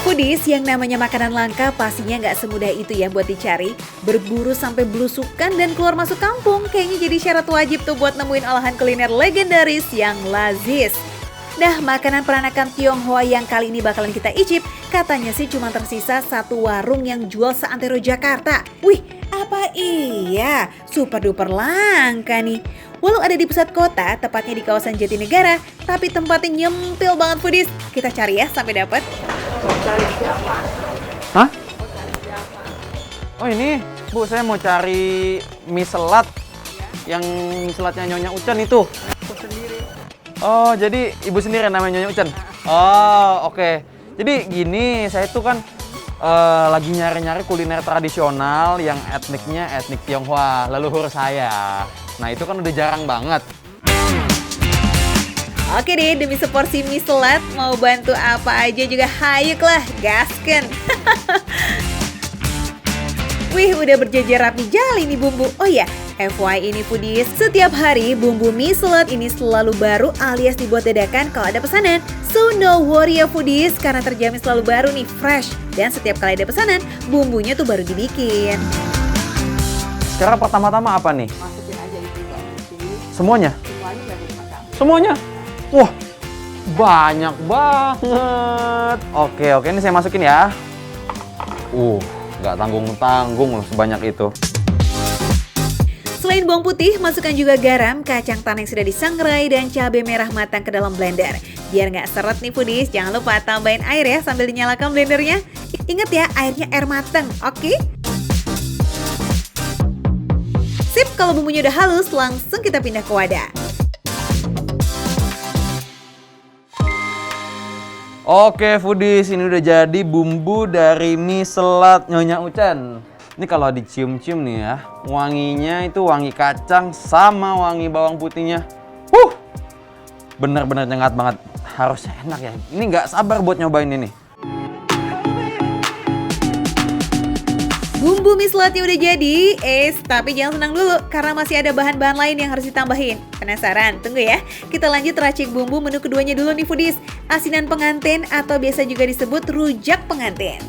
Foodies, yang namanya makanan langka pastinya nggak semudah itu ya buat dicari. Berburu sampai belusukan dan keluar masuk kampung kayaknya jadi syarat wajib tuh buat nemuin olahan kuliner legendaris yang lazis. Nah, makanan peranakan Tionghoa yang kali ini bakalan kita icip, katanya sih cuma tersisa satu warung yang jual seantero Jakarta. Wih, apa iya? Super duper langka nih. Walau ada di pusat kota, tepatnya di kawasan Jatinegara, tapi tempatnya nyempil banget foodies. Kita cari ya sampai dapat. Hah? Oh ini, Bu, saya mau cari mie selat. Yang mie selatnya Nyonya Ucan itu. Oh, jadi ibu sendiri namanya Nyonya Ucan? Oh, oke. Jadi gini, saya tuh kan lagi nyari-nyari kuliner tradisional yang etniknya etnik Tionghoa, leluhur saya. Nah, itu kan udah jarang banget. Oke deh, demi seporsi mie selat, mau bantu apa aja juga hayuk lah, gasken. Wih, udah berjejer rapi jali nih bumbu. Oh ya, FYI ini foodies, setiap hari bumbu mie selat ini selalu baru alias dibuat dadakan kalau ada pesanan. So no worry ya foodies, karena terjamin selalu baru nih, fresh. Dan setiap kali ada pesanan, bumbunya tuh baru dibikin. Sekarang pertama-tama apa nih? Masukin aja itu Mbak. Semuanya? Semuanya udah dimakan. Semuanya? Wah, banyak banget. Oke, ini saya masukin ya. Nggak tanggung-tanggung loh sebanyak itu. Selain bawang putih, masukkan juga garam, kacang tanah yang sudah disangrai, dan cabai merah matang ke dalam blender. Biar nggak seret nih foodies, jangan lupa tambahin air ya sambil dinyalakan blendernya. Ingat ya, airnya air matang, oke? Sip, kalau bumbunya udah halus, langsung kita pindah ke wadah. Oke foodies, ini udah jadi bumbu dari mie selat Nyonya Ucan. Ini kalau dicium-cium nih ya, wanginya itu wangi kacang sama wangi bawang putihnya. Bener-bener nyengat banget. Harusnya enak ya. Ini nggak sabar buat nyobain ini. Bumbu mie selatnya udah jadi, tapi jangan senang dulu karena masih ada bahan-bahan lain yang harus ditambahin. Penasaran? Tunggu ya. Kita lanjut racik bumbu menu keduanya dulu nih foodies. Asinan pengantin atau biasa juga disebut rujak pengantin.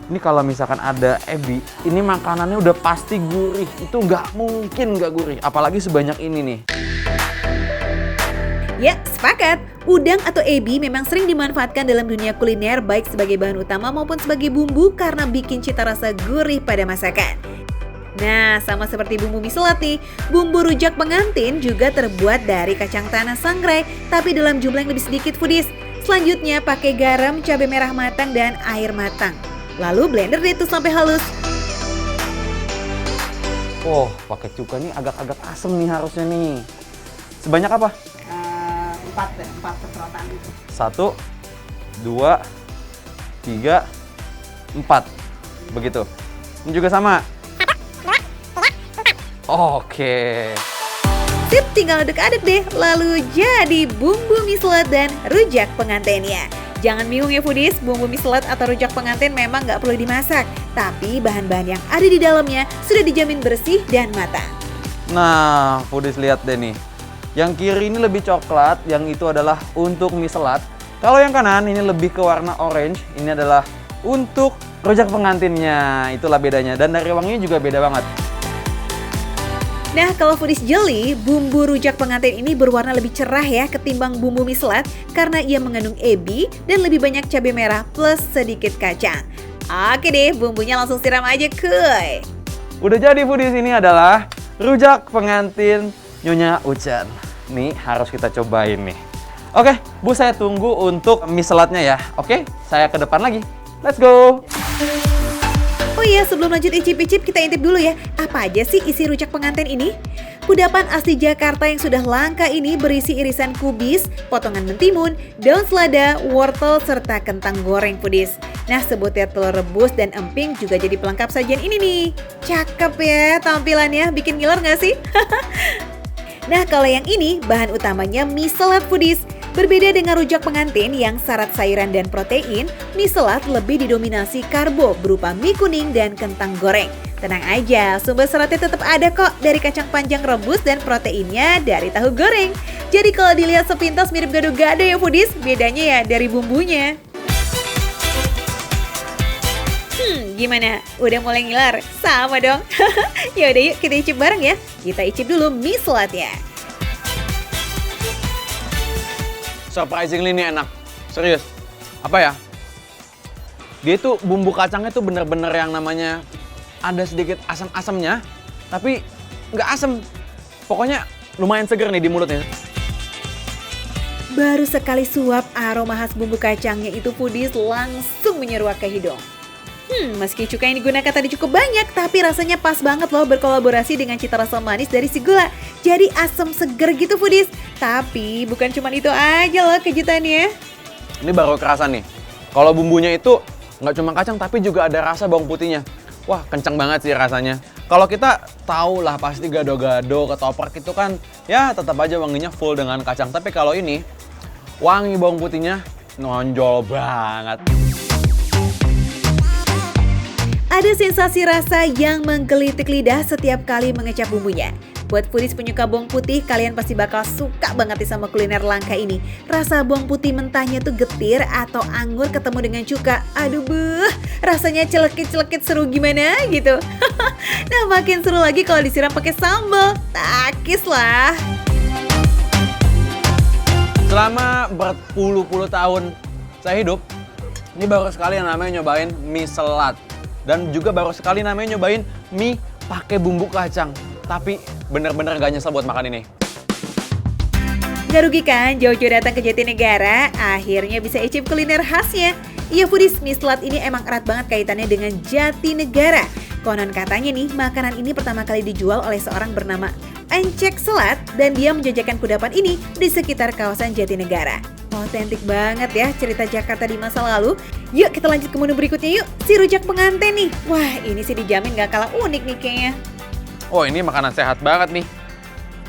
Ini kalau misalkan ada ebi, ini makanannya udah pasti gurih. Itu nggak mungkin nggak gurih, apalagi sebanyak ini nih. Ya, sepakat. Udang atau ebi memang sering dimanfaatkan dalam dunia kuliner baik sebagai bahan utama maupun sebagai bumbu karena bikin cita rasa gurih pada masakan. Nah, sama seperti bumbu mie selat nih, bumbu rujak pengantin juga terbuat dari kacang tanah sangrai tapi dalam jumlah yang lebih sedikit foodies. Selanjutnya pakai garam, cabai merah matang, dan air matang. Lalu blender deh tuh sampai halus. Pakai cuka nih agak-agak asem nih harusnya nih. Sebanyak apa? 4 keserotan gitu. 1, 2, 3, 4. Begitu. Ini juga sama. Oke. Sip, tinggal aduk-aduk deh. Lalu jadi bumbu mie selat dan rujak pengantinnya. Jangan bingung ya foodies, bumbu mie selat atau rujak pengantin memang nggak perlu dimasak. Tapi bahan-bahan yang ada di dalamnya sudah dijamin bersih dan matang. Nah, foodies lihat deh nih. Yang kiri ini lebih coklat, yang itu adalah untuk mie selat. Kalau yang kanan ini lebih ke warna orange, ini adalah untuk rujak pengantinnya. Itulah bedanya, dan dari wanginya juga beda banget. Nah, kalau foodies jeli, bumbu rujak pengantin ini berwarna lebih cerah ya ketimbang bumbu mie selat karena ia mengandung ebi dan lebih banyak cabai merah plus sedikit kacang. Oke deh, bumbunya langsung siram aja kuy. Udah jadi foodies, ini adalah rujak pengantin Nyonya Ucan. Nih harus kita cobain nih. Oke, Bu, saya tunggu untuk mie selatnya ya. Oke, saya ke depan lagi. Let's go. Oh iya, sebelum lanjut icip-icip kita intip dulu ya. Apa aja sih isi rujak pengantin ini? Kudapan asli Jakarta yang sudah langka ini berisi irisan kubis, potongan mentimun, daun selada, wortel, serta kentang goreng foodies. Nah, sebutir telur rebus dan emping juga jadi pelengkap sajian ini nih. Cakep ya tampilannya, bikin ngiler nggak sih? Nah, kalau yang ini bahan utamanya mie selat foodies. Berbeda dengan rujak pengantin yang syarat sayuran dan protein, mie selat lebih didominasi karbo berupa mie kuning dan kentang goreng. Tenang aja, sumber seratnya tetap ada kok dari kacang panjang rebus dan proteinnya dari tahu goreng. Jadi kalau dilihat sepintas mirip gado-gado ya foodies, bedanya ya dari bumbunya. Gimana? Udah mulai ngiler? Sama dong. Yaudah yuk kita icip bareng ya. Kita icip dulu mie selatnya. Surprisingly ini enak. Serius. Apa ya? Dia itu bumbu kacangnya tuh bener-bener yang namanya ada sedikit asam-asamnya, tapi nggak asam. Pokoknya lumayan seger nih di mulutnya. Baru sekali suap aroma khas bumbu kacangnya itu foodies langsung menyeruak ke hidung. Meski cukai yang digunakan tadi cukup banyak, tapi rasanya pas banget loh berkolaborasi dengan cita rasa manis dari si gula. Jadi asam seger gitu foodies. Tapi bukan cuma itu aja loh kejutannya. Ini baru kerasa nih. Kalau bumbunya itu nggak cuma kacang, tapi juga ada rasa bawang putihnya. Wah, kencang banget sih rasanya. Kalau kita tahu lah pasti gado-gado, ketoprak itu kan ya tetap aja wanginya full dengan kacang. Tapi kalau ini, wangi bawang putihnya nonjol banget. Ada sensasi rasa yang menggelitik lidah setiap kali mengecap bumbunya. Buat foodies penyuka bawang putih, kalian pasti bakal suka banget nih sama kuliner langka ini. Rasa bawang putih mentahnya tuh getir atau anggur ketemu dengan cuka. Aduh beuh, rasanya celekit-celekit seru gimana gitu. Nah makin seru lagi kalau disiram pakai sambal. Takis lah. Selama berpuluh-puluh tahun saya hidup, ini baru sekali yang namanya nyobain mie selat. Dan juga baru sekali namanya nyobain mie pakai bumbu kacang. Tapi bener-bener gak nyesel buat makan ini. Gak rugi kan jauh-jauh datang ke Jatinegara, akhirnya bisa icip kuliner khasnya. Iya foodies, mie selat ini emang erat banget kaitannya dengan Jatinegara. Konon katanya nih, makanan ini pertama kali dijual oleh seorang bernama Encek Selat dan dia menjajakan kudapan ini di sekitar kawasan Jatinegara. Otentik banget ya cerita Jakarta di masa lalu. Yuk kita lanjut ke menu berikutnya yuk, si rujak penganten nih. Wah ini sih dijamin gak kalah unik nih kayaknya. Oh ini makanan sehat banget nih.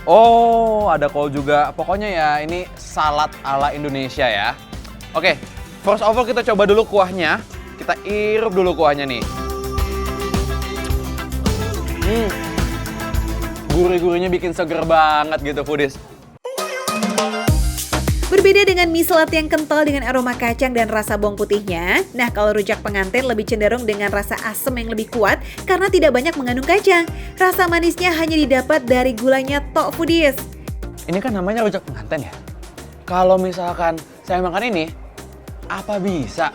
Oh ada kol juga. Pokoknya ya ini salad ala Indonesia ya. Oke, first of all kita coba dulu kuahnya. Kita irup dulu kuahnya nih. Gurih-gurihnya bikin seger banget gitu foodies. Berbeda dengan mie selat yang kental dengan aroma kacang dan rasa bawang putihnya, nah kalau rujak pengantin lebih cenderung dengan rasa asam yang lebih kuat karena tidak banyak mengandung kacang. Rasa manisnya hanya didapat dari gulanya tok foodies. Ini kan namanya rujak pengantin ya? Kalau misalkan saya makan ini, apa bisa?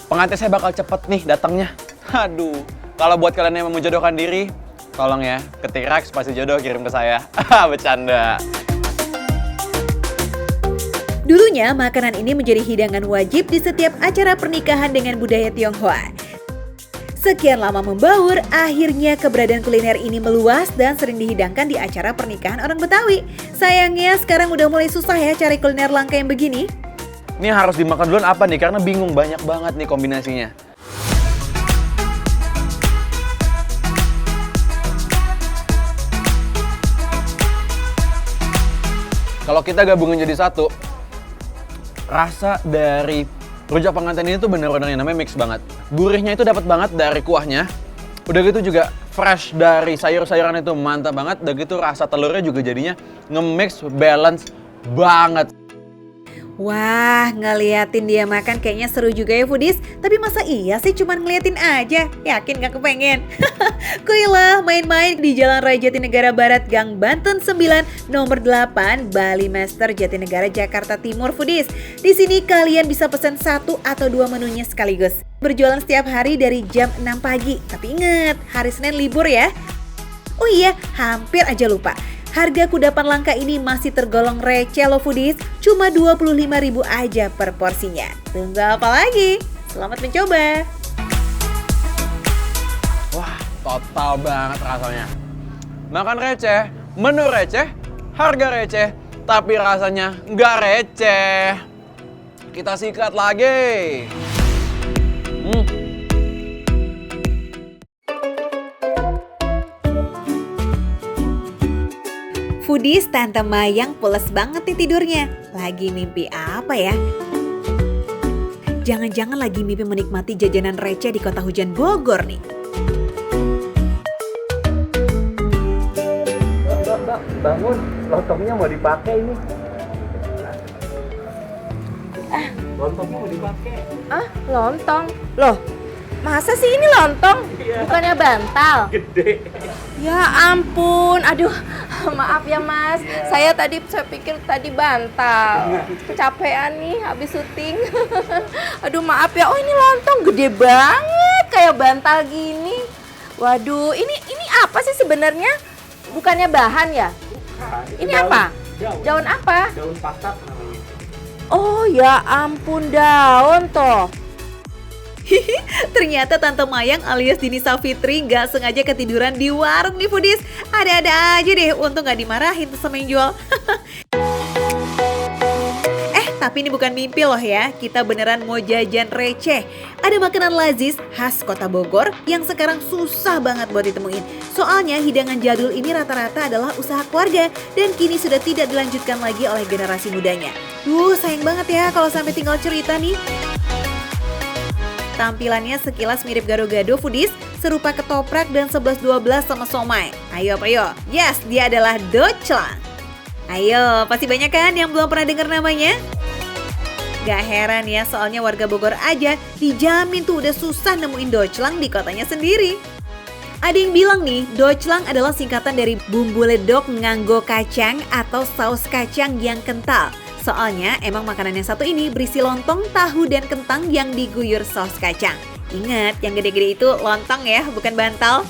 Pengantin saya bakal cepet nih datangnya. Aduh, kalau buat kalian yang mau menjodohkan diri, tolong ya, ketik Rex pasti jodoh kirim ke saya. Bercanda. Dulunya, makanan ini menjadi hidangan wajib di setiap acara pernikahan dengan budaya Tionghoa. Sekian lama membaur, akhirnya keberadaan kuliner ini meluas dan sering dihidangkan di acara pernikahan orang Betawi. Sayangnya sekarang udah mulai susah ya cari kuliner langka yang begini. Ini harus dimakan duluan apa nih? Karena bingung, banyak banget nih kombinasinya. Kalau kita gabungin jadi satu, rasa dari rujak pengantin ini tuh bener-bener yang namanya mix banget. Gurihnya itu dapat banget dari kuahnya. Udah gitu juga fresh dari sayur-sayuran itu mantap banget. Udah gitu rasa telurnya juga jadinya nge-mix balance banget. Wah, ngeliatin dia makan kayaknya seru juga ya foodies. Tapi masa iya sih cuman ngeliatin aja? Yakin gak kepengen? Kuilah main-main di Jalan Raya Jatinegara Barat Gang Banten 9 nomor 8 Bali Master Jatinegara Jakarta Timur foodies. Di sini kalian bisa pesan 1 atau 2 menunya sekaligus. Berjualan setiap hari dari jam 6 pagi. Tapi ingat, hari Senin libur ya. Oh iya, hampir aja lupa. Harga kudapan langka ini masih tergolong receh loh foodies, cuma 25.000 aja per porsinya. Tunggu apa lagi? Selamat mencoba. Wah, total banget rasanya. Makan receh, menu receh, harga receh, tapi rasanya nggak receh. Kita sikat lagi. Foodies, Tante Mayang pules banget nih tidurnya. Lagi mimpi apa ya? Jangan-jangan lagi mimpi menikmati jajanan receh di kota hujan Bogor nih. Mbak, bangun. Lontongnya mau dipakai ini. Lontongnya mau dipakai. Ah, lontong. Loh, masa sih ini lontong? Bukannya bantal? Gede. Ya ampun, aduh, maaf ya Mas. Saya pikir tadi bantal. Kecapean nih habis syuting. Aduh, maaf ya. Oh, ini lontong gede banget kayak bantal gini. Waduh, ini apa sih sebenarnya? Bukannya bahan ya? Ini apa? Daun apa? Daun patat namanya. Oh ya ampun, daun toh. Ternyata Tante Mayang alias Dini Savitri nggak sengaja ketiduran di warung nih foodies. Ada-ada aja deh, untung nggak dimarahin tuh sama yang jual. Tapi ini bukan mimpi loh ya, kita beneran mau jajan receh. Ada makanan lazis khas kota Bogor yang sekarang susah banget buat ditemuin. Soalnya hidangan jadul ini rata-rata adalah usaha keluarga dan kini sudah tidak dilanjutkan lagi oleh generasi mudanya. Sayang banget ya kalau sampai tinggal cerita nih. Tampilannya sekilas mirip gado-gado foodies, serupa ketoprak dan 11-12 sama somai. Ayo. Yes, dia adalah doclang. Ayo, pasti banyak kan yang belum pernah dengar namanya? Gak heran ya, soalnya warga Bogor aja dijamin tuh udah susah nemuin doclang di kotanya sendiri. Ada yang bilang nih, doclang adalah singkatan dari bumbu ledok nganggo kacang atau saus kacang yang kental. Soalnya emang makanan yang satu ini berisi lontong, tahu, dan kentang yang diguyur saus kacang. Ingat, yang gede-gede itu lontong ya, bukan bantal.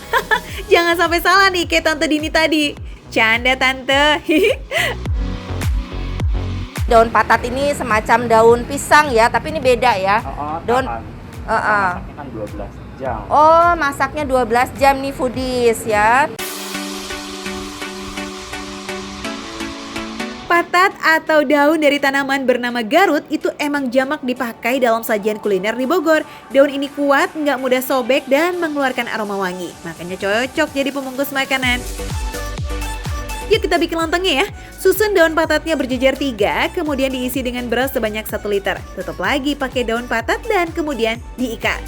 Jangan sampai salah nih kayak Tante Dini tadi. Canda Tante. Daun patat ini semacam daun pisang ya, tapi ini beda ya. Daun Masaknya kan 12 jam. Oh, masaknya 12 jam nih foodies ya. Patat atau daun dari tanaman bernama garut itu emang jamak dipakai dalam sajian kuliner di Bogor. Daun ini kuat, nggak mudah sobek, dan mengeluarkan aroma wangi. Makanya cocok jadi pembungkus makanan. Yuk kita bikin lontongnya ya. Susun daun patatnya berjejer 3, kemudian diisi dengan beras sebanyak 1 liter. Tutup lagi pakai daun patat dan kemudian diikat.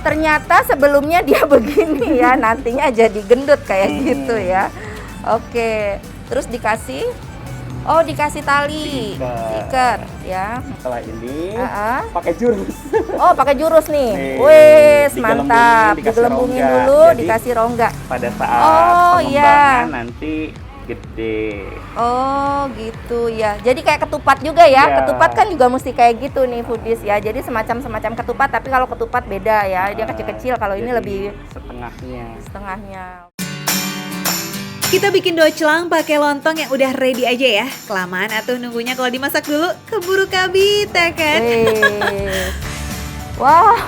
Ternyata sebelumnya dia begini ya, nantinya jadi gendut kayak gitu ya. Oke, terus dikasih tali, ikat ya. Setelah ini pakai jurus. Oh, pakai jurus nih. Nih, Wes, mantap. digelembungin Dulu, Jadi, dikasih rongga. Pada saat iya. pengembangan nanti gede. Oh, gitu ya. Jadi kayak ketupat juga ya. Iya. Ketupat kan juga mesti kayak gitu nih foodies ya. Jadi semacam ketupat, tapi kalau ketupat beda ya. Dia kecil-kecil, kalau ini lebih setengahnya. Kita bikin doclang pakai lontong yang udah ready aja ya. Kelamaan atau nunggunya kalau dimasak dulu, keburu kabita kan? Wah,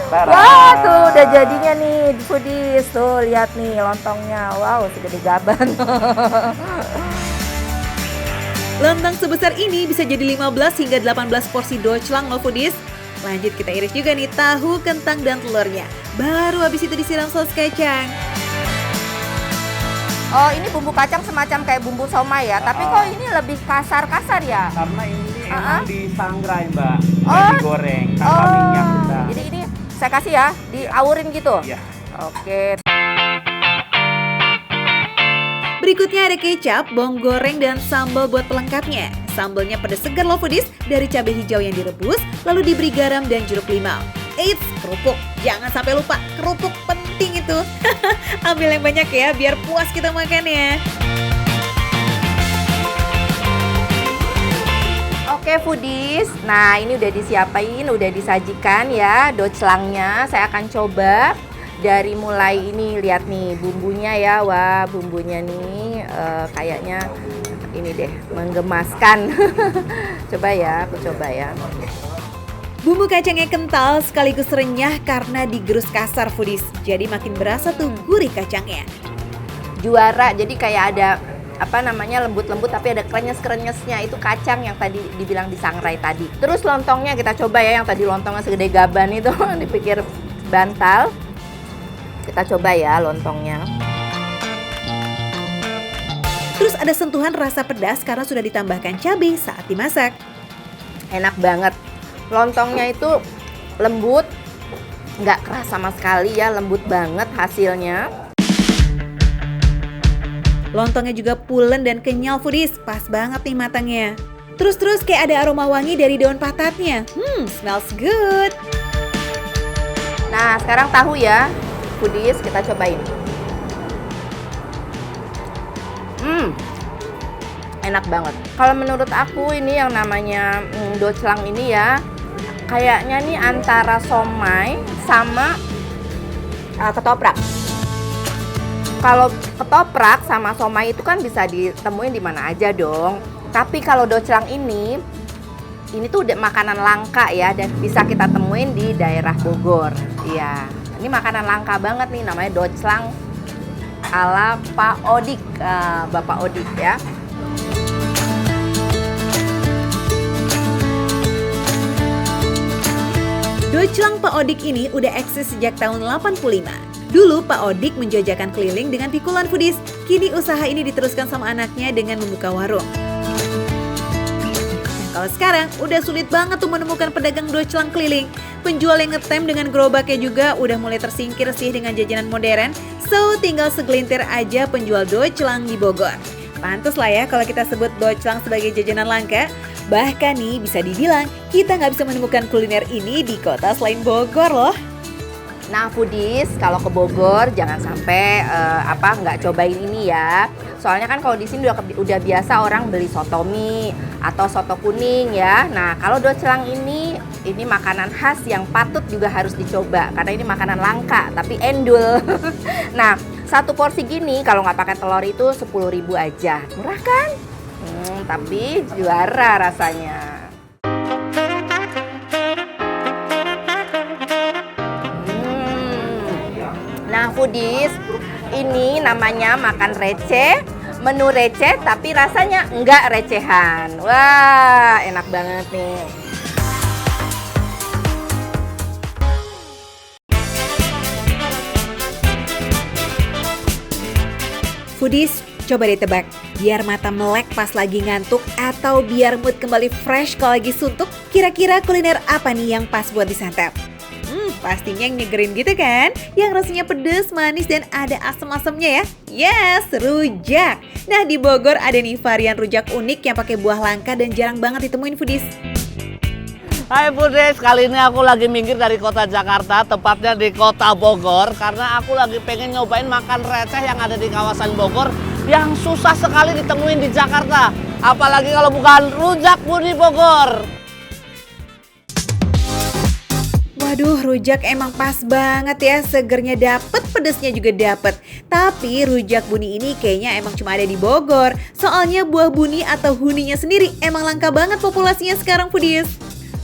wah tuh udah jadinya nih foodies. Tuh lihat nih lontongnya, wow segede gaban. Lontong sebesar ini bisa jadi 15 hingga 18 porsi doclang loh foodies. Lanjut kita iris juga nih tahu, kentang, dan telurnya. Baru habis itu disiram saus kacang. Oh, ini bumbu kacang semacam kayak bumbu somai ya, tapi kok ini lebih kasar-kasar ya? Karena ini emang disangrai, Mbak. Oh. Digoreng tanpa minyak kita. Jadi ini saya kasih ya, diaurin gitu? Iya. Oke. Berikutnya ada kecap, bawang goreng, dan sambal buat pelengkapnya. Sambalnya pedas segar loh foodies, dari cabai hijau yang direbus, lalu diberi garam dan jeruk limau. Eits, kerupuk. Jangan sampai lupa, kerupuk penting itu. Ambil yang banyak ya, biar puas kita makannya. Oke foodies, nah ini udah disiapin, udah disajikan ya doclangnya. Saya akan coba dari mulai ini, lihat nih bumbunya ya. Wah, bumbunya nih kayaknya ini deh, menggemaskan. Coba ya, aku coba ya. Bumbu kacangnya kental sekaligus renyah karena digerus kasar foodies. Jadi makin berasa tuh gurih kacangnya. Juara, jadi kayak ada apa namanya lembut-lembut tapi ada krenyes-krenyesnya, itu kacang yang tadi dibilang disangrai tadi. Terus lontongnya kita coba ya, yang tadi lontongnya segede gaban itu dipikir bantal. Kita coba ya lontongnya. Terus ada sentuhan rasa pedas karena sudah ditambahkan cabai saat dimasak. Enak banget. Lontongnya itu lembut, nggak keras sama sekali ya, lembut banget hasilnya. Lontongnya juga pulen dan kenyal foodies, pas banget nih matangnya. Terus kayak ada aroma wangi dari daun patatnya. Smells good. Nah, sekarang tahu ya, foodies, kita cobain. Enak banget. Kalau menurut aku ini yang namanya doclang ini ya, kayaknya nih antara somai sama ketoprak. Kalau ketoprak sama somai itu kan bisa ditemuin di mana aja dong. Tapi kalau doclang ini tuh udah makanan langka ya, dan bisa kita temuin di daerah Bogor. Iya, ini makanan langka banget nih, namanya doclang ala Pak Odik, Bapak Odik ya. Doclang Pak Odik ini udah eksis sejak tahun 85. Dulu Pak Odik menjajakan keliling dengan pikulan foodies. Kini usaha ini diteruskan sama anaknya dengan membuka warung. Nah, kalau sekarang udah sulit banget tuh menemukan pedagang doclang keliling. Penjual yang ngetem dengan gerobaknya juga udah mulai tersingkir sih dengan jajanan modern. So, tinggal segelintir aja penjual doclang di Bogor. Pantes lah ya kalau kita sebut doclang sebagai jajanan langka. Bahkan nih bisa dibilang kita nggak bisa menemukan kuliner ini di kota selain Bogor loh. Nah, foodies, kalau ke Bogor jangan sampai nggak cobain ini ya. Soalnya kan kalau di sini udah biasa orang beli soto mie atau soto kuning ya. Nah, kalau doclang ini makanan khas yang patut juga harus dicoba karena ini makanan langka tapi endul. Nah, satu porsi gini kalau nggak pakai telur itu 10.000 aja. Murah kan? Tapi juara rasanya. Nah, foodies, ini namanya makan receh, menu receh tapi rasanya enggak recehan. Wah, enak banget nih. Foodies, coba deh tebak, biar mata melek pas lagi ngantuk atau biar mood kembali fresh kalau lagi suntuk, kira-kira kuliner apa nih yang pas buat disantap? Pastinya yang nyegerin gitu kan? Yang rasanya pedes, manis, dan ada asam-asamnya ya? Yes, rujak! Nah, di Bogor ada nih varian rujak unik yang pakai buah langka dan jarang banget ditemuin foodies. Hai foodies, kali ini aku lagi minggir dari kota Jakarta, tepatnya di kota Bogor. Karena aku lagi pengen nyobain makan receh yang ada di kawasan Bogor yang susah sekali ditemuin di Jakarta. Apalagi kalau bukan rujak Buni Bogor. Waduh, rujak emang pas banget ya, segernya dapet, pedesnya juga dapet. Tapi rujak buni ini kayaknya emang cuma ada di Bogor. Soalnya buah buni atau huninya sendiri emang langka banget populasinya sekarang foodies.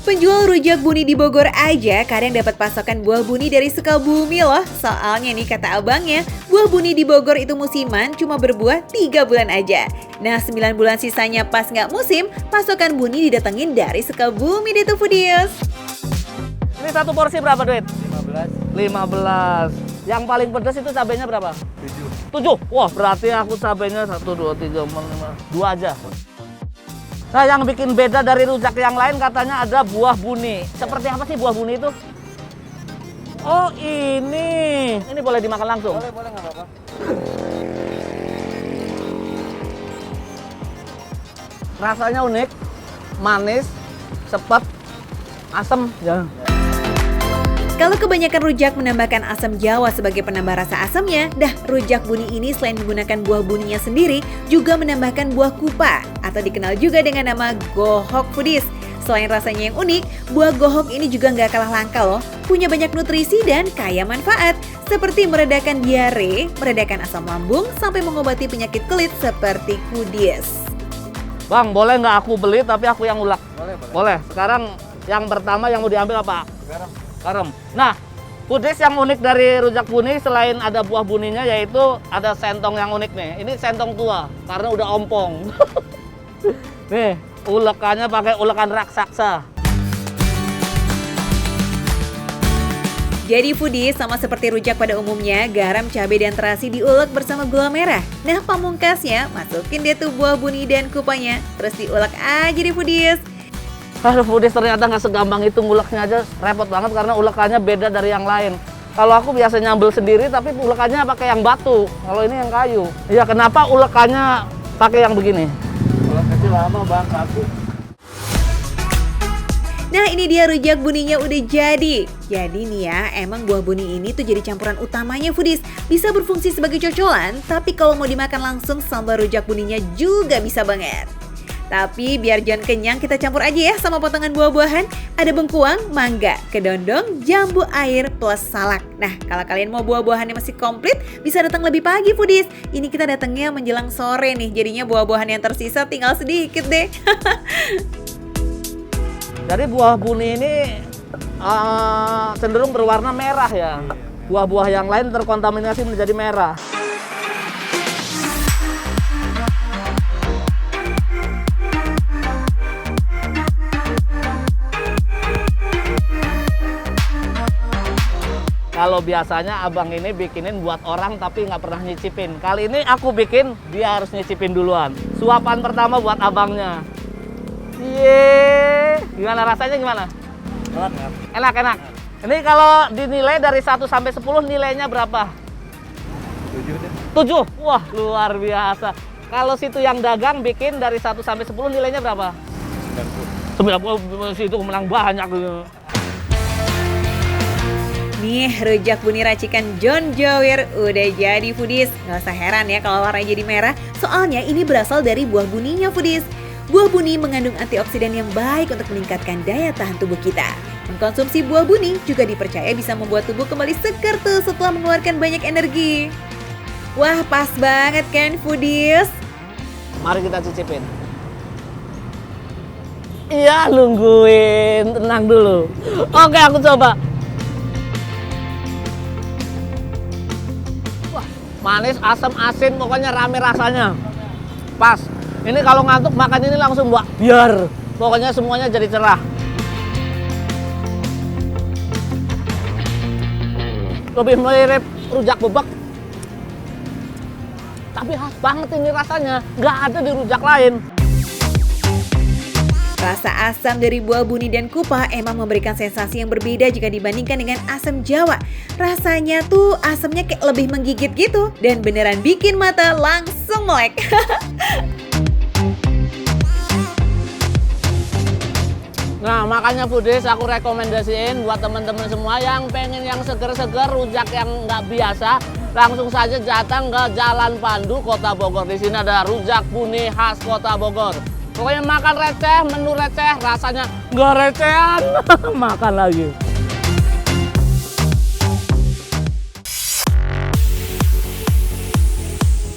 Penjual rujak buni di Bogor aja kadang dapat pasokan buah buni dari Sukabumi loh. Soalnya nih kata abangnya, buah buni di Bogor itu musiman cuma berbuah 3 bulan aja. Nah 9 bulan sisanya pas nggak musim, pasokan buni didatengin dari Sukabumi deh tuh foodies. Ini satu porsi berapa duit? 15. Yang paling pedas itu cabenya berapa? 7. Wah, berarti aku cabenya 1, 2, 3, 4, 5. 2 aja. Nah, yang bikin beda dari rujak yang lain katanya ada buah buni. Seperti apa sih buah buni itu? Oh, ini. Ini boleh dimakan langsung? Boleh, nggak apa-apa. Rasanya unik, manis, sepet, asam. Ya. Kalau kebanyakan rujak menambahkan asam jawa sebagai penambah rasa asamnya, rujak buni ini selain menggunakan buah buninya sendiri, juga menambahkan buah kupa atau dikenal juga dengan nama gohok foodies. Selain rasanya yang unik, buah gohok ini juga nggak kalah langka loh. Punya banyak nutrisi dan kaya manfaat, seperti meredakan diare, meredakan asam lambung, sampai mengobati penyakit kulit seperti kudies. Bang, boleh nggak aku beli tapi aku yang ulek? Boleh. Sekarang yang pertama yang mau diambil apa? Garam. Nah, foodies yang unik dari rujak buni selain ada buah buninya yaitu ada sentong yang unik nih. Ini sentong tua karena udah ompong. Nih, ulekannya pakai ulekan raksasa. Jadi foodies sama seperti rujak pada umumnya, garam, cabai, dan terasi diulek bersama gula merah. Nah, pamungkasnya masukin deh tuh buah buni dan kupanya, terus diulek aja deh foodies. Aduh, foodies ternyata nggak segampang itu nguleknya aja, repot banget karena ulekannya beda dari yang lain. Kalau aku biasa nyambel sendiri tapi ulekannya pakai yang batu, kalau ini yang kayu. Iya, kenapa ulekannya pakai yang begini? Kalau kecil lama bang, kaku. Nah ini dia rujak buninya udah jadi. Jadi nih ya, emang buah buni ini tuh jadi campuran utamanya foodies. Bisa berfungsi sebagai cocolan, tapi kalau mau dimakan langsung sambal rujak buninya juga bisa banget. Tapi biar jangan kenyang kita campur aja ya sama potongan buah-buahan. Ada bengkuang, mangga, kedondong, jambu air, plus salak. Nah kalau kalian mau buah-buahannya masih komplit, bisa datang lebih pagi foodies. Ini kita datangnya menjelang sore nih, jadinya buah-buahan yang tersisa tinggal sedikit deh. Jadi buah buni ini cenderung berwarna merah ya. Buah-buah yang lain terkontaminasi menjadi merah. Kalau biasanya abang ini bikinin buat orang tapi nggak pernah nyicipin. Kali ini aku bikin, dia harus nyicipin duluan. Suapan pertama buat abangnya. Yeay, gimana rasanya gimana? Enak, enak. Ini kalau dinilai dari 1 sampai 10 nilainya berapa? 7 deh. 7? Wah, luar biasa. Kalau situ yang dagang bikin dari 1 sampai 10 nilainya berapa? 90. Situ menang banyak. Nih rujak buni racikan John Jower udah jadi foodies. Gak usah heran ya kalau warnanya jadi merah, soalnya ini berasal dari buah buninya foodies. Buah buni mengandung antioksidan yang baik untuk meningkatkan daya tahan tubuh kita. Mengkonsumsi buah buni juga dipercaya bisa membuat tubuh kembali segar tuh setelah mengeluarkan banyak energi. Wah pas banget kan foodies? Mari kita cicipin. Iya, nungguin. Tenang dulu. Oke, aku coba. Wah, manis, asam, asin, pokoknya rame rasanya. Pas. Ini kalau ngantuk makan ini langsung biar. Pokoknya semuanya jadi cerah. Lebih mirip rujak bebek. Tapi khas banget ini rasanya. Nggak ada di rujak lain. Rasa asam dari buah buni dan kupa emang memberikan sensasi yang berbeda jika dibandingkan dengan asam Jawa. Rasanya tuh asamnya kayak lebih menggigit gitu dan beneran bikin mata langsung melek. Nah, makanya foodies aku rekomendasiin buat teman-teman semua yang pengen yang seger-seger, rujak yang nggak biasa, langsung saja datang ke Jalan Pandu, Kota Bogor. Di sini ada rujak buni khas Kota Bogor. Pokoknya makan receh, menu receh, rasanya nggak recehan. Makan lagi.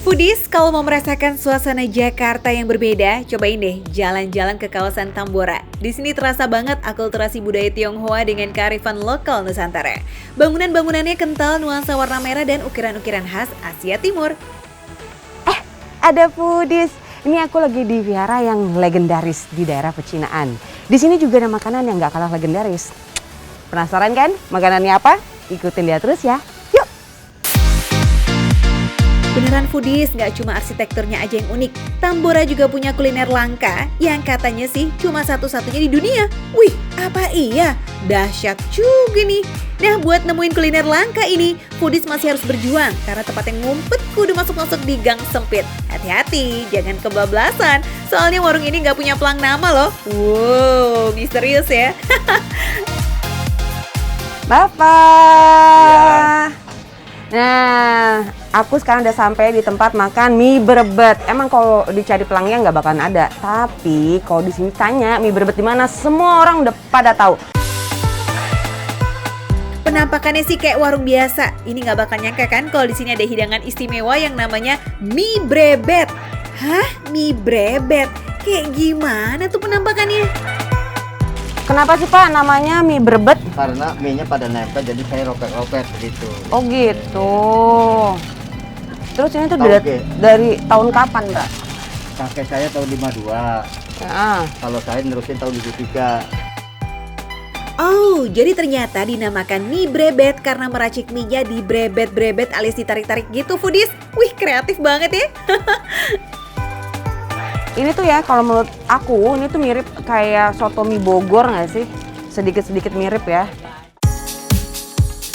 Foodies, kalau mau merasakan suasana Jakarta yang berbeda, cobain deh jalan-jalan ke kawasan Tambora. Di sini terasa banget akulturasi budaya Tionghoa dengan kearifan lokal Nusantara. Bangunan-bangunannya kental nuansa warna merah dan ukiran-ukiran khas Asia Timur. Ada foodies. Ini aku lagi di vihara yang legendaris di daerah Pecinaan. Di sini juga ada makanan yang gak kalah legendaris. Penasaran kan makanannya apa? Ikutin dia terus ya. Yuk! Beneran foodies, gak cuma arsitekturnya aja yang unik. Tambora juga punya kuliner langka yang katanya sih cuma satu-satunya di dunia. Wih, apa iya? Dahsyat juga nih. Nah, buat nemuin kuliner langka ini, foodies masih harus berjuang karena tempat yang ngumpet kudu masuk-masuk di gang sempit. Hati-hati, jangan kebablasan. Soalnya warung ini nggak punya pelang nama loh. Wow, misterius ya. Bapak! Nah, aku sekarang udah sampai di tempat makan mie berebet. Emang kalau dicari pelangnya nggak bakalan ada. Tapi kalau di sini tanya mie berebet di mana, semua orang udah pada tahu. Penampakannya sih kayak warung biasa. Ini nggak bakal nyangka kan kalau di sini ada hidangan istimewa yang namanya mie brebet. Hah? Mie brebet? Kayak gimana tuh penampakannya? Kenapa sih Pak namanya mie berebet? Karena mie-nya pada nempel jadi kayak ropet-ropet gitu. Oh gitu. Terus ini tuh Oke. dari tahun kapan Mbak? Kakek saya tahun 52. Nah, Kalau saya nerusin tahun 73. Oh, jadi ternyata dinamakan mie brebet karena meracik mie-nya di brebet-brebet alias ditarik-tarik gitu foodies. Wih, kreatif banget ya. ini tuh ya kalau menurut aku ini tuh mirip kayak soto mie Bogor nggak sih? Sedikit-sedikit mirip ya.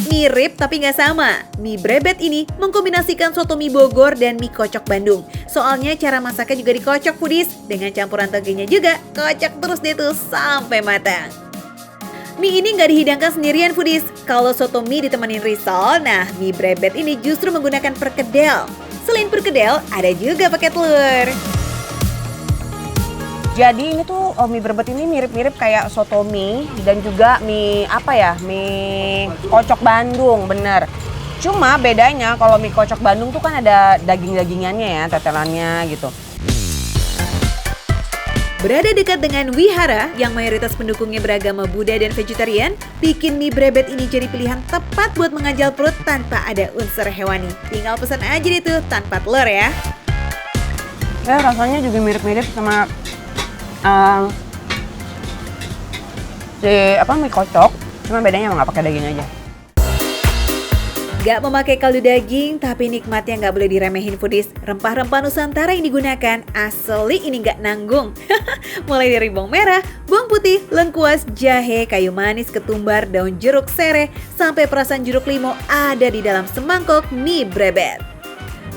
Mirip tapi nggak sama. Mie brebet ini mengkombinasikan soto mie Bogor dan mie kocok Bandung. Soalnya cara masaknya juga dikocok foodies. Dengan campuran togenya juga, kocok terus deh tuh sampai matang. Mie ini nggak dihidangkan sendirian foodies. Kalau soto mie ditemenin risol, nah mie brebet ini justru menggunakan perkedel. Selain perkedel, ada juga pakai telur. Jadi ini tuh mie brebet ini mirip-mirip kayak soto mie dan juga mie apa ya? Mie kocok Bandung, bener. Cuma bedanya kalau mie kocok Bandung tuh kan ada daging-dagingannya ya, tetelannya gitu. Berada dekat dengan wihara yang mayoritas pendukungnya beragama Buddha dan vegetarian, bikin mie brebet ini jadi pilihan tepat buat mengganjal perut tanpa ada unsur hewani. Tinggal pesan aja deh tuh tanpa telur ya. Ya rasanya juga mirip-mirip sama mie kocok, cuma bedanya nggak pakai daging aja. Gak memakai kaldu daging, tapi nikmatnya nggak boleh diremehin foodies. Rempah-rempah Nusantara yang digunakan asli ini nggak nanggung. Mulai dari bawang merah, bawang putih, lengkuas, jahe, kayu manis, ketumbar, daun jeruk, sereh, sampai perasan jeruk limau ada di dalam semangkok mie brebet.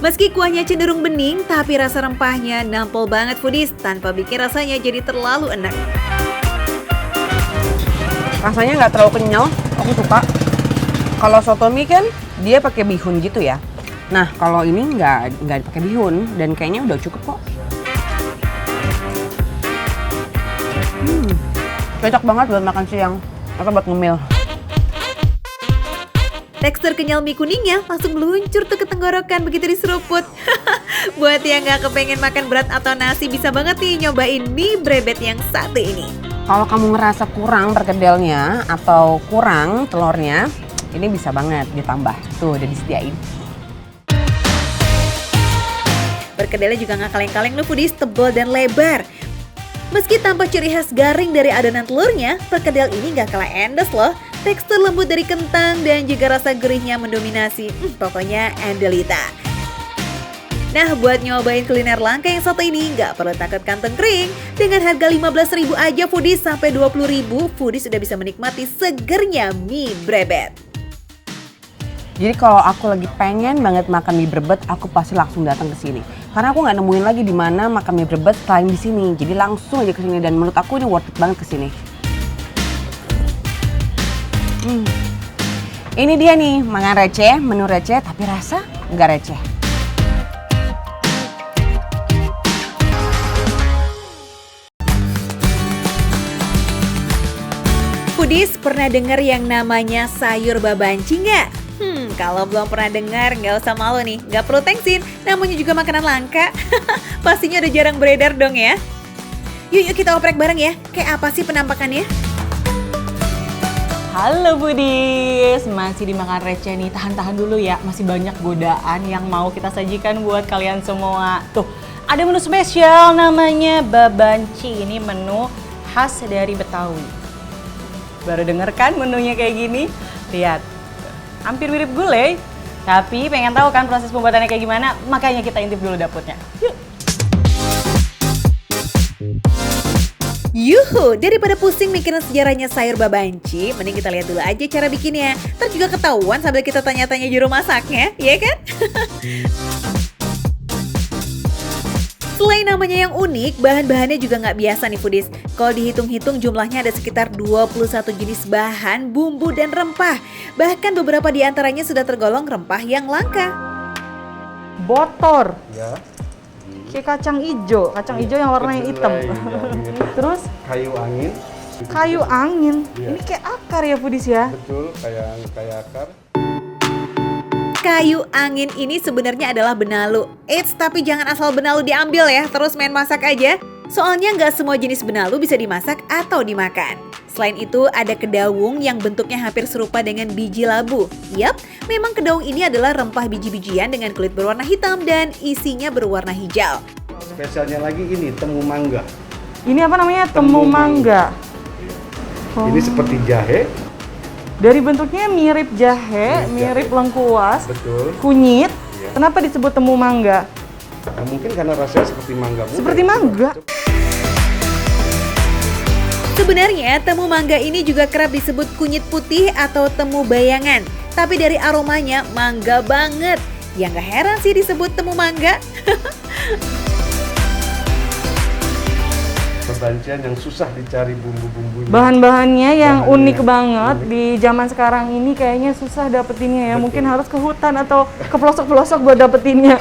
Meski kuahnya cenderung bening, tapi rasa rempahnya nampol banget foodies tanpa bikin rasanya jadi terlalu enak. Rasanya nggak terlalu kenyal, aku suka. Kalau soto mie kan dia pakai bihun gitu ya. Nah kalau ini nggak pakai bihun dan kayaknya udah cukup kok. Cocok banget buat makan siang atau buat ngemil. Tekstur kenyal mie kuningnya langsung meluncur tuh ke tenggorokan begitu diseruput. Buat yang nggak kepengen makan berat atau nasi bisa banget nih nyobain mie brebet yang satu ini. Kalau kamu ngerasa kurang perkedelnya atau kurang telurnya, ini bisa banget ditambah. Tuh udah disediain. Perkedelnya juga nggak kaleng-kaleng loh foodies, tebal dan lebar. Meski tampak ciri khas garing dari adonan telurnya, perkedel ini nggak kalah endes loh. Tekstur lembut dari kentang dan juga rasa gurihnya mendominasi. Pokoknya Andelita. Nah, buat nyobain kuliner langka yang satu ini, nggak perlu takut kantong kering. Dengan harga 15.000 aja foodies sampai 20.000, foodies sudah bisa menikmati segernya mie brebet. Jadi kalau aku lagi pengen banget makan mie brebet, aku pasti langsung datang ke sini. Karena aku nggak nemuin lagi di mana makan mie brebet selain di sini. Jadi langsung aja ke sini dan menurut aku ini worth it banget ke sini. Ini dia nih, makan receh, menu receh tapi rasa nggak receh. Foodies pernah dengar yang namanya sayur babanci nggak? Kalau belum pernah dengar nggak usah malu nih, nggak perlu tengsin, namanya juga makanan langka. Pastinya udah jarang beredar dong ya. Yuk kita oprek bareng ya, kayak apa sih penampakannya? Halo Budis, masih dimakan receh nih, tahan-tahan dulu ya, masih banyak godaan yang mau kita sajikan buat kalian semua. Tuh, ada menu spesial namanya babanci, ini menu khas dari Betawi. Baru denger kan menunya kayak gini? Lihat, hampir mirip gulai, tapi pengen tahu kan proses pembuatannya kayak gimana? Makanya kita intip dulu dapurnya. Yuk! Yuhu, daripada pusing mikirin sejarahnya sayur babanci, mending kita lihat dulu aja cara bikinnya. Ntar juga ketahuan sambil kita tanya-tanya juru masaknya, ya kan? Selain namanya yang unik, bahan-bahannya juga nggak biasa nih foodies. Kalau dihitung-hitung jumlahnya ada sekitar 21 jenis bahan, bumbu, dan rempah. Bahkan beberapa di antaranya sudah tergolong rempah yang langka. Botor. Ya. Kayak kacang ijo yang warnanya hitam. Terus Kayu angin. kayu angin. Iya. Ini kayak akar ya foodies ya? Betul, kayak akar. Kayu angin ini sebenarnya adalah benalu. Eits, tapi jangan asal benalu diambil ya, terus main masak aja. Soalnya nggak semua jenis benalu bisa dimasak atau dimakan. Selain itu, ada kedaung yang bentuknya hampir serupa dengan biji labu. Yap, memang kedaung ini adalah rempah biji-bijian dengan kulit berwarna hitam dan isinya berwarna hijau. Spesialnya lagi ini temu mangga. Ini apa namanya? Temu mangga. Ini seperti jahe. Dari bentuknya mirip jahe, mirip lengkuas, Betul. kunyit. Iya. Kenapa disebut temu mangga? Nah, mungkin karena rasanya seperti mangga muda. Seperti mangga. Sebenarnya temu mangga ini juga kerap disebut kunyit putih atau temu bayangan. Tapi dari aromanya mangga banget. Ya nggak heran sih disebut temu mangga. babancian yang susah dicari bumbu-bumbunya. Bahan-bahannya yang Bahannya unik banget unik. di zaman sekarang ini kayaknya susah dapetinnya ya. Betul. Mungkin harus ke hutan atau ke pelosok-pelosok buat dapetinnya.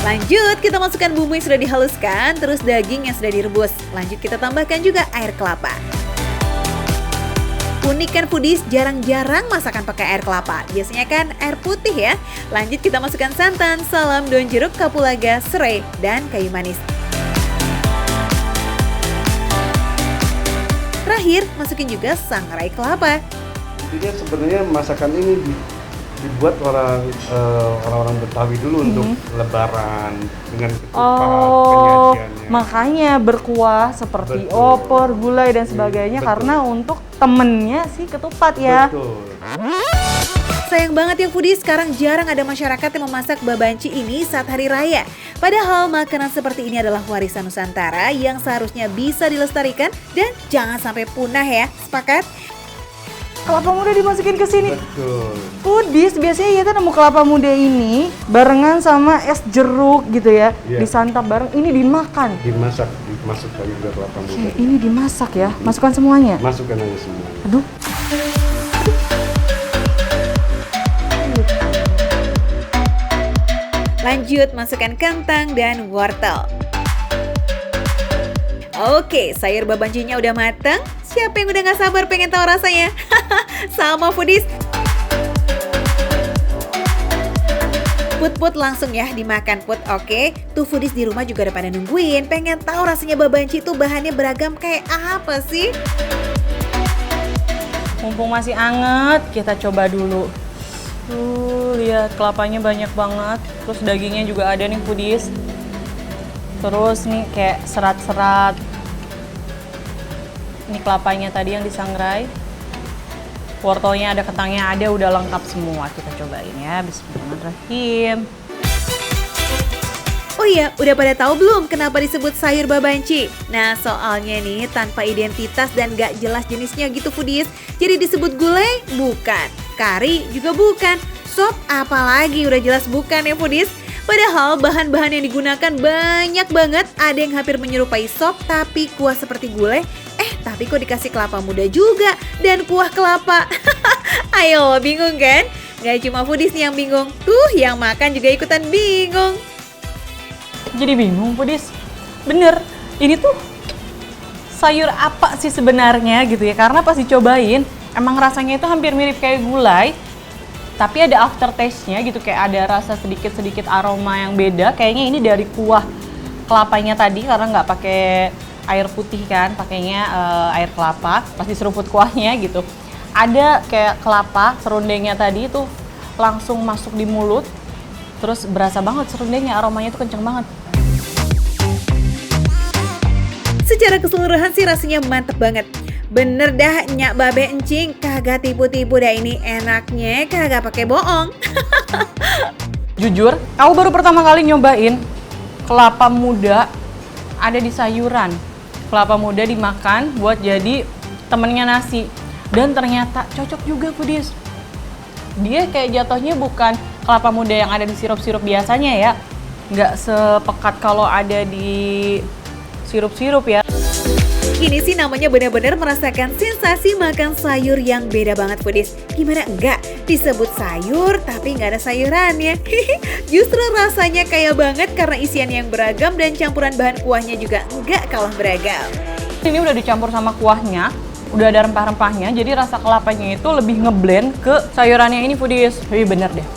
Lanjut, kita masukkan bumbu yang sudah dihaluskan, terus daging yang sudah direbus. Lanjut kita tambahkan juga air kelapa. Unik kan foodies, jarang-jarang masakan pakai air kelapa. Biasanya kan air putih ya. Lanjut kita masukkan santan, salam, daun jeruk, kapulaga, serai, dan kayu manis. Terakhir, masukin juga sangrai kelapa. Intinya sebenarnya masakan ini dibuat orang-orang Betawi dulu untuk lebaran dengan ketupat, penyajiannya. Makanya berkuah seperti Betul. opor, gulai dan sebagainya Betul. karena untuk temennya si ketupat ya. Betul. Sayang banget ya foodies, sekarang jarang ada masyarakat yang memasak babanci ini saat hari raya. Padahal makanan seperti ini adalah warisan Nusantara yang seharusnya bisa dilestarikan dan jangan sampai punah ya. Sepakat? Kelapa muda dimasukin ke sini. Betul. Foodies biasanya kita nemu kelapa muda ini barengan sama es jeruk gitu ya. Iya. Disantap bareng, ini dimakan. Dimasukkan juga kelapa muda. Ini dimasak ya, masukkan semuanya. Masukkan aja semua. Aduh. Lanjut, masukkan kentang dan wortel. Oke, sayur babancinya udah matang. Siapa yang udah gak sabar pengen tahu rasanya? Sama foodies. Put langsung ya dimakan Put, oke? Tuh foodies di rumah juga udah pada nungguin. Pengen tahu rasanya babanci itu bahannya beragam kayak apa sih? Mumpung masih anget, kita coba dulu. Tuh, lihat kelapanya banyak banget. Terus dagingnya juga ada nih foodies. Terus nih kayak serat-serat. Ini kelapanya tadi yang disangrai. Wortelnya ada, kentangnya ada, udah lengkap semua. Kita cobain ya, bismillahirrahmanirrahim. Oh iya, udah pada tahu belum kenapa disebut sayur babanci? Nah, soalnya nih tanpa identitas dan gak jelas jenisnya gitu foodies. Jadi disebut gulai? Bukan. Kari juga bukan. Sop apalagi udah jelas bukan ya foodies. Padahal bahan-bahan yang digunakan banyak banget. Ada yang hampir menyerupai sop tapi kuah seperti gulai. Tapi kok dikasih kelapa muda juga dan kuah kelapa. Ayo, bingung kan? Gak cuma foodies nih yang bingung. Tuh, yang makan juga ikutan bingung. Jadi bingung foodies. Bener, ini tuh sayur apa sih sebenarnya gitu ya. Karena pas dicobain, emang rasanya itu hampir mirip kayak gulai. Tapi ada aftertaste-nya gitu, kayak ada rasa sedikit-sedikit aroma yang beda. Kayaknya ini dari kuah kelapanya tadi karena nggak pakai air putih kan, pakainya air kelapa. Pas diseruput kuahnya gitu, ada kayak kelapa serundengnya tadi itu langsung masuk di mulut. Terus berasa banget serundengnya, aromanya tuh kenceng banget. Secara keseluruhan sih rasanya mantep banget. Bener dah nyak babe encing, kagak tipu-tipu dah ini enaknya kagak pakai bohong. Jujur, aku baru pertama kali nyobain kelapa muda ada di sayuran. Kelapa muda dimakan buat jadi temennya nasi. Dan ternyata cocok juga foodies. Dia kayak jatuhnya bukan kelapa muda yang ada di sirup-sirup biasanya ya. Nggak sepekat kalau ada di sirup-sirup ya. Ini sih namanya benar-benar merasakan sensasi makan sayur yang beda banget foodies. Gimana enggak? Disebut sayur tapi nggak ada sayurannya. Justru rasanya kaya banget karena isian yang beragam dan campuran bahan kuahnya juga nggak kalah beragam. Ini udah dicampur sama kuahnya, udah ada rempah-rempahnya, jadi rasa kelapanya itu lebih ngeblend ke sayurannya ini foodies. Tapi bener deh,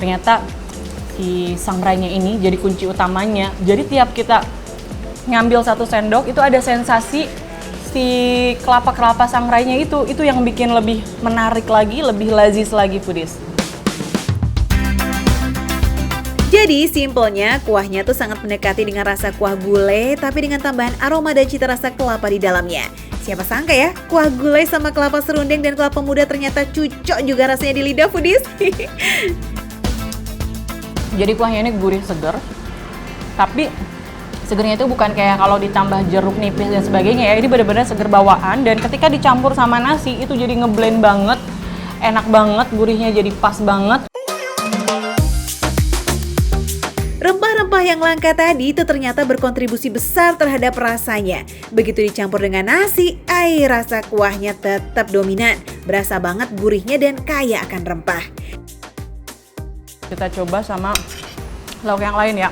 ternyata si sangrainya ini jadi kunci utamanya. Jadi tiap kita ngambil 1 sendok itu ada sensasi si kelapa-kelapa sangrainya itu yang bikin lebih menarik lagi, lebih lazis lagi foodies. Jadi simpelnya kuahnya tuh sangat mendekati dengan rasa kuah gulai tapi dengan tambahan aroma dan cita rasa kelapa di dalamnya. Siapa sangka ya, kuah gulai sama kelapa serundeng dan kelapa muda ternyata cocok juga rasanya di lidah foodies. Jadi kuahnya ini gurih seger, tapi segernya itu bukan kayak kalau ditambah jeruk nipis dan sebagainya ya. Ini benar-benar seger bawaan dan ketika dicampur sama nasi itu jadi ngeblend banget, enak banget, gurihnya jadi pas banget. Rempah-rempah kuah yang langka tadi itu ternyata berkontribusi besar terhadap rasanya. Begitu dicampur dengan nasi, rasa kuahnya tetap dominan. Berasa banget gurihnya dan kaya akan rempah. Kita coba sama lauk yang lain ya.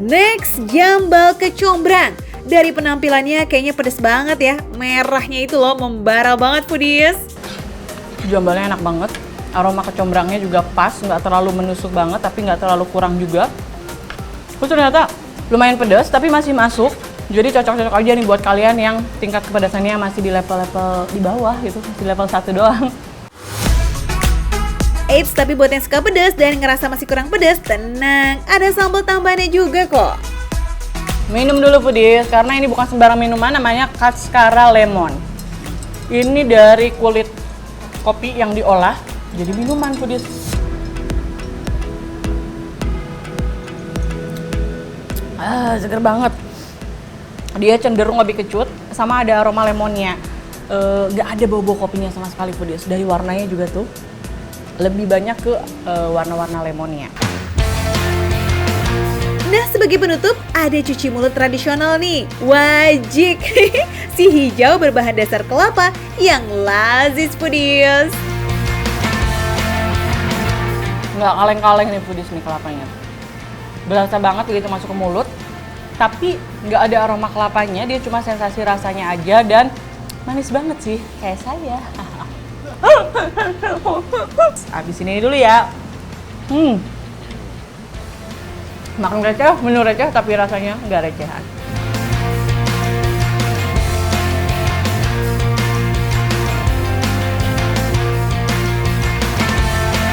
Next, jambal kecombrang. Dari penampilannya kayaknya pedes banget ya. Merahnya itu loh membara banget foodies. Jambalnya enak banget. Aroma kecombrangnya juga pas, nggak terlalu menusuk banget, tapi nggak terlalu kurang juga. Terus ternyata lumayan pedas, tapi masih masuk. Jadi cocok-cocok aja nih buat kalian yang tingkat kepedasannya masih di level-level di bawah gitu, di level 1 doang. Eits, tapi buat yang suka pedas dan ngerasa masih kurang pedas, tenang, ada sambal tambahannya juga kok. Minum dulu foodies, karena ini bukan sembarang minuman, namanya Cascara Lemon. Ini dari kulit kopi yang diolah, jadi minuman foodies. Seger banget. Dia cenderung lebih kecut, sama ada aroma lemonnya. Gak ada bau-bau kopinya sama sekali foodies. Dari warnanya juga tuh, lebih banyak ke warna-warna lemonnya. Nah, sebagai penutup, ada cuci mulut tradisional nih. Wajik! Si hijau berbahan dasar kelapa yang lazis foodies. Nggak kaleng-kaleng nih foodies nih kelapanya. Berasa banget begitu masuk ke mulut, tapi nggak ada aroma kelapanya, dia cuma sensasi rasanya aja dan manis banget sih, kayak saya. Habis ini dulu ya. Makan receh, menu receh tapi rasanya nggak recehan.